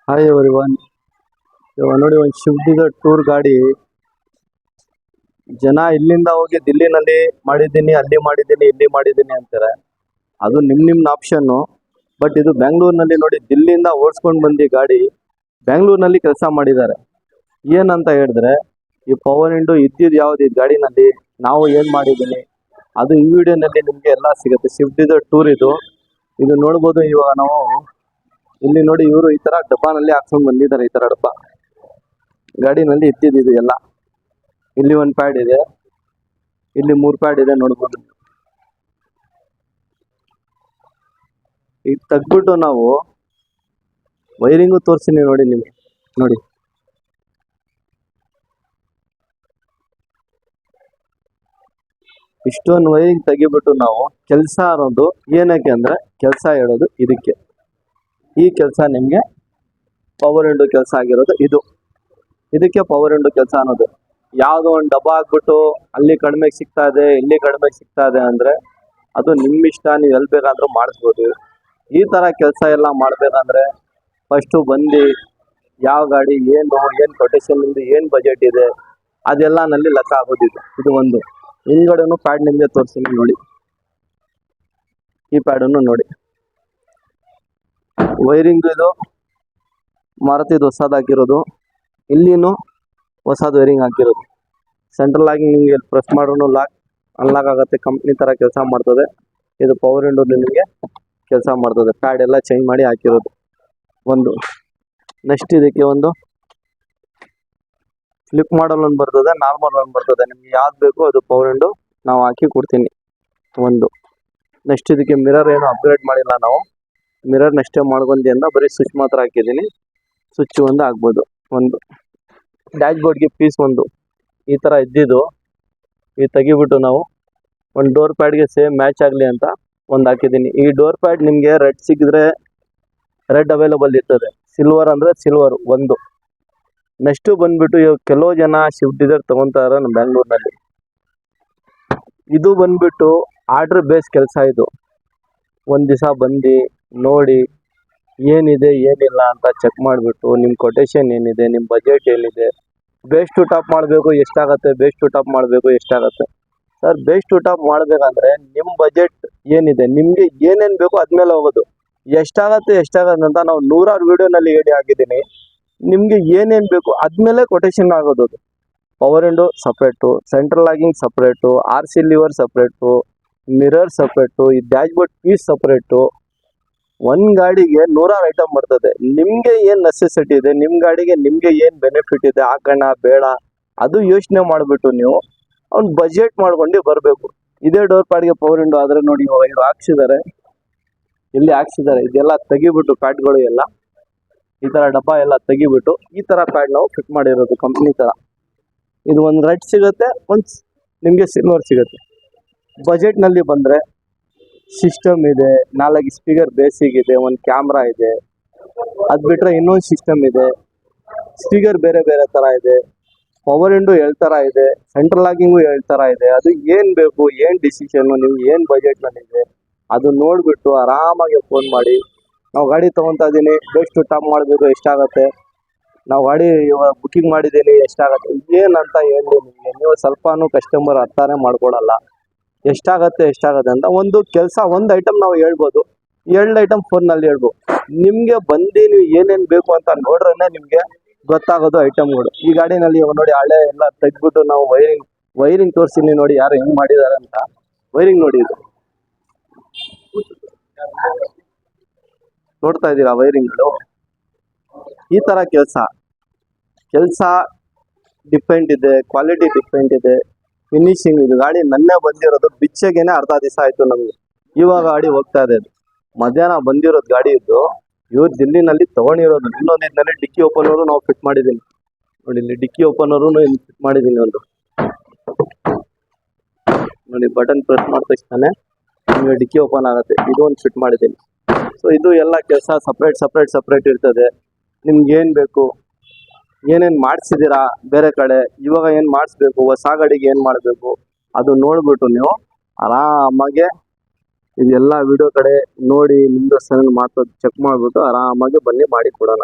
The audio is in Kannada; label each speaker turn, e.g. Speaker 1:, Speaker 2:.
Speaker 1: Hi everyone. ಇವಾಗ ನೋಡಿ, ಒಂದು ಶಿಫ್ಟ್ ಡಿಸೈರ್ ಟೂರ್ ಗಾಡಿ. ಜನ ಇಲ್ಲಿಂದ ಹೋಗಿ ದಿಲ್ಲಿನಲ್ಲಿ ಮಾಡಿದ್ದೀನಿ, ಅಲ್ಲಿ ಮಾಡಿದ್ದೀನಿ, ಇಲ್ಲಿ ಮಾಡಿದ್ದೀನಿ ಅಂತಾರೆ. ಅದು ನಿಮ್ಮ ಆಪ್ಷನ್ನು. ಬಟ್ ಇದು ಬೆಂಗಳೂರಿನಲ್ಲಿ ನೋಡಿ, ದಿಲ್ಲಿಯಿಂದ ಓಡಿಸ್ಕೊಂಡು ಬಂದು ಗಾಡಿ ಬೆಂಗಳೂರಿನಲ್ಲಿ ಕೆಲಸ ಮಾಡಿದ್ದಾರೆ. ಏನಂತ ಹೇಳಿದ್ರೆ, ಈ ಪವರ್ ವಿಂಡೋ ಇದ್ದಿದ್ದು ಯಾವ್ದು ಈ ಗಾಡಿನಲ್ಲಿ, ನಾವು ಏನು ಮಾಡಿದ್ದೀನಿ ಅದು ಈ ವಿಡಿಯೋನಲ್ಲಿ ನಿಮಗೆ ಎಲ್ಲ ಸಿಗುತ್ತೆ. ಶಿಫ್ಟ್ ಡಿಸೈರ್ ಟೂರ್ ಇದು ನೋಡ್ಬೋದು. ಇವಾಗ ನಾವು ಇಲ್ಲಿ ನೋಡಿ, ಇವರು ಈ ತರ ಡಬ್ಬಾನಲ್ಲಿ ಹಾಕ್ಸ್ಕೊಂಡು ಬಂದಿದ್ದಾರೆ. ಈ ತರ ಡಬ್ಬ ಗಾಡಿನಲ್ಲಿ ಇದ್ದಿದ್ದು ಎಲ್ಲ. ಇಲ್ಲಿ ಒಂದು ಪ್ಯಾಡ್ ಇದೆ, ಇಲ್ಲಿ 3 ಪ್ಯಾಡ್ ಇದೆ ನೋಡ್ಬೋದು. ಈಗ ತೆಗ್ದ್ಬಿಟ್ಟು ನಾವು ವೈರಿಂಗು ತೋರಿಸ್ತೀನಿ ನೋಡಿ ನಿಮ್ಗೆ. ನೋಡಿ, ಇಷ್ಟೊಂದು ವೈರಿಂಗ್ ತೆಗಿಬಿಟ್ಟು ನಾವು ಕೆಲಸ ಅನ್ನೋದು ಏನಕ್ಕೆ ಅಂದ್ರೆ, ಕೆಲಸ ಹೇಳೋದು ಇದಕ್ಕೆ. ಈ ಕೆಲಸ ನಿಮಗೆ ಪವರ್ ವಿಂಡೋ ಕೆಲಸ ಆಗಿರೋದು ಇದಕ್ಕೆ ಪವರ್ ವಿಂಡೋ ಕೆಲಸ ಅನ್ನೋದು. ಯಾವುದೋ ಒಂದು ಡಬ್ಬ ಹಾಕ್ಬಿಟ್ಟು ಅಲ್ಲಿ ಕಡಿಮೆ ಸಿಗ್ತಾ ಇದೆ, ಇಲ್ಲಿ ಕಡಿಮೆ ಸಿಗ್ತಾ ಇದೆ ಅಂದ್ರೆ ಅದು ನಿಮ್ಮ ಇಷ್ಟ. ನೀವು ಎಲ್ಲಿ ಬೇಕಾದ್ರೂ ಮಾಡಿಸ್ಬೋದು. ಈ ತರ ಕೆಲಸ ಎಲ್ಲ ಮಾಡ್ಬೇಕಂದ್ರೆ ಫಸ್ಟು ಬಂದು ಯಾವ ಗಾಡಿ ಏನು ಕೊಟೇಶನ್ ನಿಮ್ದು ಏನು ಬಜೆಟ್ ಇದೆ ಅದೆಲ್ಲ ನಲ್ಲಿ ಲೆಕ್ಕ ಆಗೋದಿದೆ. ಇದು ಒಂದು. ಹಿಂದ್ಗಡೆನು ಪ್ಯಾಡ್ ನಿಮಗೆ ತೋರಿಸ್ತೀನಿ ನೋಡಿ. ಈ ಪ್ಯಾಡನ್ನು ನೋಡಿ, ವೈರಿಂಗ್ ಇದು ಮಾರುತಿದು ಹೊಸದು ಹಾಕಿರೋದು. ಇಲ್ಲಿನೂ ಹೊಸದು ವೈರಿಂಗ್ ಹಾಕಿರೋದು. ಸೆಂಟ್ರಲ್ ಆಗಿ ನಿಮಗೆ ಪ್ರೆಸ್ ಮಾಡೋನು ಅನ್ಲಾಕ್ ಆಗುತ್ತೆ. ಕಂಪ್ನಿ ತರ ಕೆಲಸ ಮಾಡ್ತದೆ. ಇದು ಪವರ್ ವಿಂಡೋ ನಿಮಗೆ ಕೆಲಸ ಮಾಡ್ತದೆ. ಪ್ಯಾಡ್ ಎಲ್ಲ ಚೇಂಜ್ ಮಾಡಿ ಹಾಕಿರೋದು ಒಂದು. ನೆಕ್ಸ್ಟ್ ಇದಕ್ಕೆ ಒಂದು ಫ್ಲಿಪ್ ಮಾಡಲ್ ಒಂದು ಬರ್ತದೆ, ನಾರ್ಮಲ್ ಒಂದು ಬರ್ತದೆ. ನಿಮ್ಗೆ ಯಾವ್ದು ಬೇಕು ಅದು ಪವರ್ ವಿಂಡೋ ನಾವು ಹಾಕಿ ಕೊಡ್ತೀನಿ ಒಂದು. ನೆಕ್ಸ್ಟ್ ಇದಕ್ಕೆ ಮಿರರ್ ಏನು ಅಪ್ಗ್ರೇಡ್ ಮಾಡಿಲ್ಲ ನಾವು. ಮಿರರ್ ನೆಕ್ಸ್ಟೇ ಮಾಡ್ಕೊಂಡಿ ಅಂತ ಬರೀ ಸ್ವಿಚ್ ಮಾತ್ರ ಹಾಕಿದ್ದೀನಿ. ಸ್ವಿಚ್ ಒಂದು ಆಗ್ಬೋದು. ಒಂದು ಡ್ಯಾಶ್ ಬೋರ್ಡ್ಗೆ ಪೀಸ್ ಒಂದು ಈ ಥರ ಇದ್ದಿದ್ದು ಈ ತೆಗಿಬಿಟ್ಟು ನಾವು ಒಂದು ಡೋರ್ ಪ್ಯಾಡ್ಗೆ ಸೇಮ್ ಮ್ಯಾಚ್ ಆಗಲಿ ಅಂತ ಒಂದು ಹಾಕಿದ್ದೀನಿ. ಈ ಡೋರ್ ಪ್ಯಾಡ್ ನಿಮಗೆ ರೆಡ್ ಸಿಕ್ಕಿದ್ರೆ ರೆಡ್ ಅವೈಲೇಬಲ್ ಇರ್ತದೆ, ಸಿಲ್ವರ್ ಅಂದರೆ ಸಿಲ್ವರ್ ಒಂದು. ನೆಕ್ಸ್ಟು ಬಂದ್ಬಿಟ್ಟು ಇವಾಗ ಕೆಲವು ಜನ ಶಿಫ್ಟ್ ಡಿಸೈರ್ ತೊಗೊತಾರೆ ನಮ್ಮ ಬೆಂಗಳೂರಿನಲ್ಲಿ. ಇದು ಬಂದ್ಬಿಟ್ಟು ಆರ್ಡ್ರ್ ಬೇಸ್ ಕೆಲಸ. ಇದು ಒಂದು ದಿವಸ ಬಂದು ನೋಡಿ ಏನಿದೆ ಏನಿಲ್ಲ ಅಂತ ಚೆಕ್ ಮಾಡಿಬಿಟ್ಟು ನಿಮ್ಮ ಕೊಟೇಶನ್ ಏನಿದೆ, ನಿಮ್ಮ ಬಜೆಟ್ ಏನಿದೆ, ಬೇಸ್ ಟು ಟಾಪ್ ಮಾಡಬೇಕು ಎಷ್ಟಾಗತ್ತೆ, ಬೇಸ್ ಟು ಟಾಪ್ ಮಾಡಬೇಕು ಎಷ್ಟಾಗತ್ತೆ. ಸರ್, ಬೇಸ್ ಟು ಟಾಪ್ ಮಾಡಬೇಕಂದ್ರೆ ನಿಮ್ಮ ಬಜೆಟ್ ಏನಿದೆ, ನಿಮಗೆ ಏನೇನು ಬೇಕು ಅದ್ಮೇಲೆ ಹೋಗೋದು. ಎಷ್ಟಾಗತ್ತೆ ಅಂತ ನಾವು 100 ವೀಡಿಯೋನಲ್ಲಿ ಹೇಳಿ ಆಗಿದ್ದೀನಿ. ನಿಮಗೆ ಏನೇನು ಬೇಕು ಅದ್ಮೇಲೆ ಕೊಟೇಶನ್ ಆಗೋದು. Power window separate, central logging separate, RC liver separate, mirror separate, ಈ ಡ್ಯಾಶ್ ಬೋರ್ಡ್ ಪೀಸ್ ಸಪ್ರೇಟು. ಒಂದು ಗಾಡಿಗೆ 100 ಐಟಮ್ ಬರ್ತದೆ. ನಿಮಗೆ ಏನು ನೆಸೆಸಿಟಿ ಇದೆ, ನಿಮ್ಮ ಗಾಡಿಗೆ ನಿಮಗೆ ಏನು ಬೆನಿಫಿಟ್ ಇದೆ, ಹಾಕೋಣ ಬೇಡ ಅದು ಯೋಚನೆ ಮಾಡಿಬಿಟ್ಟು ನೀವು ಅವ್ನು ಬಜೆಟ್ ಮಾಡ್ಕೊಂಡು ಬರಬೇಕು. ಇದೇ ಡೋರ್ ಪ್ಯಾಡ್ಗೆ ಪವರ್ ವಿಂಡೋ ಆದರೆ ನೋಡಿ, ಇವರು ಹಾಕ್ಸಿದ್ದಾರೆ, ಇಲ್ಲಿ ಹಾಕ್ಸಿದ್ದಾರೆ. ಇದೆಲ್ಲ ತೆಗಿಬಿಟ್ಟು ಪ್ಯಾಡ್ಗಳು ಎಲ್ಲ ಈ ಥರ ಡಬ್ಬ ಎಲ್ಲ ತೆಗಿಬಿಟ್ಟು ಈ ಥರ ಪ್ಯಾಡ್ ನಾವು ಫಿಟ್ ಮಾಡಿರೋದು ಕಂಪ್ನಿ ಥರ. ಇದು ಒಂದು ರೆಡ್ ಸಿಗುತ್ತೆ, ಒಂದು ನಿಮಗೆ ಸಿಲ್ವರ್ ಸಿಗುತ್ತೆ. ಬಜೆಟ್ನಲ್ಲಿ ಬಂದರೆ ಸಿಸ್ಟಮ್ ಇದೆ, 4 ಸ್ಪೀಕರ್ ಬೇಸಿಕ್ ಇದೆ, ಒಂದು ಕ್ಯಾಮ್ರಾ ಇದೆ. ಅದು ಬಿಟ್ಟರೆ ಇನ್ನೊಂದು ಸಿಸ್ಟಮ್ ಇದೆ, ಸ್ಪೀಕರ್ ಬೇರೆ ಬೇರೆ ಥರ ಇದೆ, ಪವರ್ ವಿಂಡೋ 7 ಥರ ಇದೆ, ಸೆಂಟ್ರಲ್ ಲಾಗಿಂಗು 7 ಥರ ಇದೆ. ಅದು ಏನು ಬೇಕು, ಏನು ಡಿಸಿಷನ್ನು, ನಿಮ್ಗೆ ಏನು ಬಜೆಟ್ನಲ್ಲಿದೆ ಅದು ನೋಡಿಬಿಟ್ಟು ಆರಾಮಾಗಿ ಫೋನ್ ಮಾಡಿ. ನಾವು ಗಾಡಿ ತೊಗೊತಾ ಇದ್ದೀನಿ, ಬೇಸ್ ಟು ಟಾಪ್ ಮಾಡಬೇಕು ಎಷ್ಟಾಗತ್ತೆ, ನಾವು ಗಾಡಿ ಇವಾಗ ಬುಕ್ಕಿಂಗ್ ಮಾಡಿದ್ದೀನಿ ಎಷ್ಟಾಗತ್ತೆ, ಏನಂತ ಹೇಳಿ ನಿಮಗೆ ನೀವು ಸ್ವಲ್ಪನೂ ಕಸ್ಟಮರ್ ಅರ್ಥನೇ ಮಾಡ್ಕೊಡಲ್ಲ. ಎಷ್ಟಾಗತ್ತೆ ಅಂತ ಒಂದು ಕೆಲಸ, ಒಂದು ಐಟಮ್ ನಾವು ಹೇಳ್ಬೋದು, 2 ಐಟಮ್ ಫೋನ್ನಲ್ಲಿ ಹೇಳ್ಬೋದು. ನಿಮಗೆ ಬಂದು ನೀವು ಏನೇನು ಬೇಕು ಅಂತ ನೋಡ್ರೇ ನಿಮಗೆ ಗೊತ್ತಾಗೋದು ಐಟಮ್ಗಳು. ಈ ಗಾಡಿನಲ್ಲಿ ಇವಾಗ ನೋಡಿ, ಹಳೆ ಎಲ್ಲ ತೆಗ್ದ್ಬಿಟ್ಟು ನಾವು ವೈರಿಂಗ್ ತೋರಿಸ್ತೀನಿ ನೋಡಿ, ಯಾರು ಹೆಂಗೆ ಮಾಡಿದ್ದಾರೆ ಅಂತ. ವೈರಿಂಗ್ ನೋಡಿ, ಇದು ನೋಡ್ತಾ ಇದ್ದೀರಾ ವೈರಿಂಗ್ಗಳು. ಈ ಥರ ಕೆಲಸ ಡಿಪೆಂಡ್ ಇದೆ, ಕ್ವಾಲಿಟಿ ಡಿಪೆಂಡ್ ಇದೆ, ಫಿನಿಶಿಂಗ್. ಇದು ಗಾಡಿ ನನ್ನೇ ಬಂದಿರೋದು, ಬಿಚ್ಚಗೇನೆ ಅರ್ಧ ದಿವಸ ಆಯಿತು ನಮಗೆ. ಇವಾಗ ಗಾಡಿ ಹೋಗ್ತಾ ಇದೆ. ಮಧ್ಯಾಹ್ನ ಬಂದಿರೋದು ಗಾಡಿ ಇದ್ದು, ಇವ್ರು ದಿಲ್ಲಿನಲ್ಲಿ ತೊಗೊಂಡಿರೋದು. ಇನ್ನೊಂದು ಇದರಲ್ಲಿ ಡಿಕ್ಕಿ ಓಪನರು ನಾವು ಫಿಟ್ ಮಾಡಿದ್ದೀನಿ ನೋಡಿ. ಇಲ್ಲಿ ಡಿಕ್ಕಿ ಓಪನರು ಫಿಟ್ ಮಾಡಿದ್ದೀನಿ ಒಂದು ನೋಡಿ. ಬಟನ್ ಪ್ರೆಸ್ ಮಾಡಿದ ತಕ್ಷಣ ನಿಮಗೆ ಡಿಕ್ಕಿ ಓಪನ್ ಆಗುತ್ತೆ. ಇದು ಒಂದು ಫಿಟ್ ಮಾಡಿದ್ದೀನಿ. ಸೊ ಇದು ಎಲ್ಲ ಕೆಲಸ ಸಪ್ರೇಟ್ ಇರ್ತದೆ. ನಿಮ್ಗೆ ಏನು ಬೇಕು, ಏನೇನು ಮಾಡಿಸಿದ್ದೀರಾ ಬೇರೆ ಕಡೆ, ಇವಾಗ ಏನು ಮಾಡಿಸ್ಬೇಕು, ಹೊಸ ಗಾಡಿಗೆ ಏನು ಮಾಡಬೇಕು ಅದು ನೋಡಿಬಿಟ್ಟು ನೀವು ಆರಾಮಾಗೆ ಇದೆಲ್ಲ ವಿಡಿಯೋ ಕಡೆ ನೋಡಿ ನಿಮ್ದು ಮಾತು ಚೆಕ್ ಮಾಡಿಬಿಟ್ಟು ಆರಾಮಾಗಿ ಬನ್ನಿ ಮಾಡಿ ಕೊಡೋಣ.